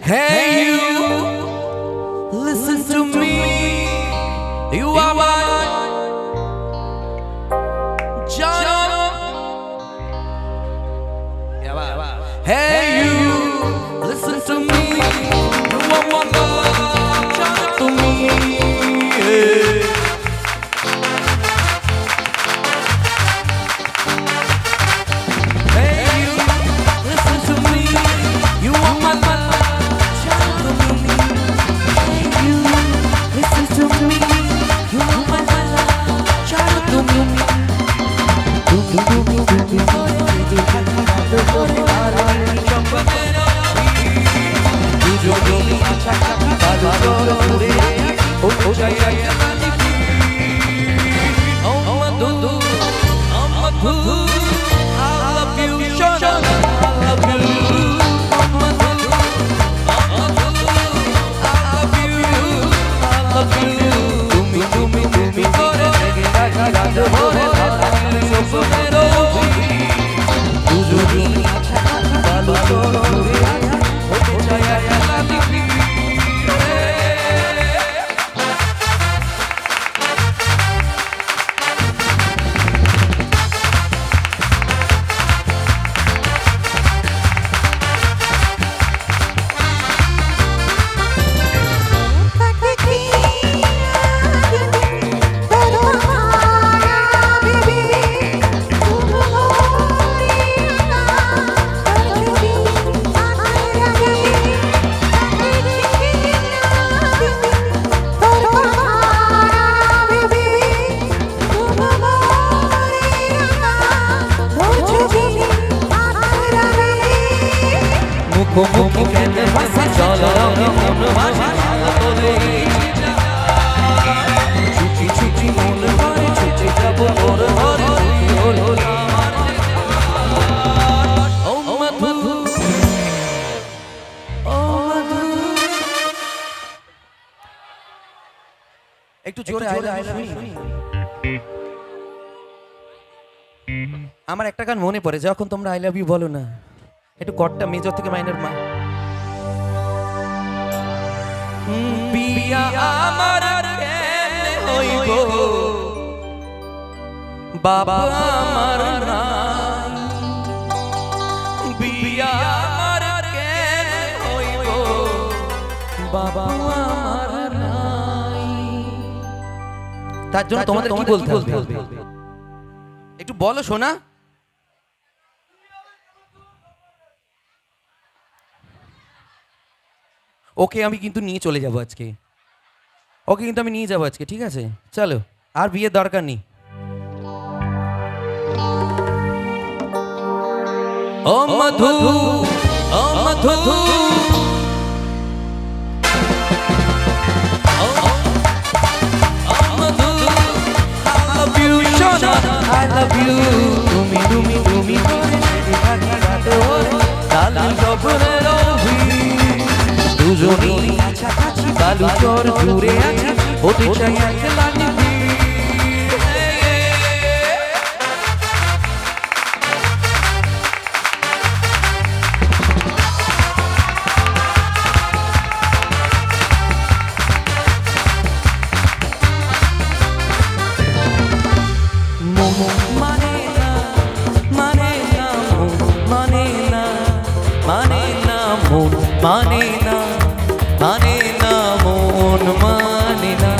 Hey you, listen to me. You are my John. Hey you, listen to me. You are my John to me. Hey you, listen to me. You are my John to me. Hey you, listen to me. You are my John to me. একটু জোরে শুনি। আমার একটা গান মনে পড়ে, যখন তোমরা আই লাভ ইউ বলো না, একটু কটটা মেজর থেকে মাইনর মা। বিয়া আমার কেমনে হইব, বাবা আমার নাই। বিয়া আমার কেমনে হইব, বাবা আমার নাই। তার জন্য তোমাদের কি বলতে হবে একটু বলো শোনা। ওকে আমি কিন্তু নিয়ে চলে যাব আজকে, ওকে কিন্তু আমি নিয়ে যাব আজকে, ঠিক আছে? চলো, আর বিয়ের দরকার নেই। ও মধু, ও মধু, I love you, তুমি তুমি তুমি দুজনেই কাছাকাছি বালুচর জুড়ে আছি, হতে চাই মানে না মন মানে না।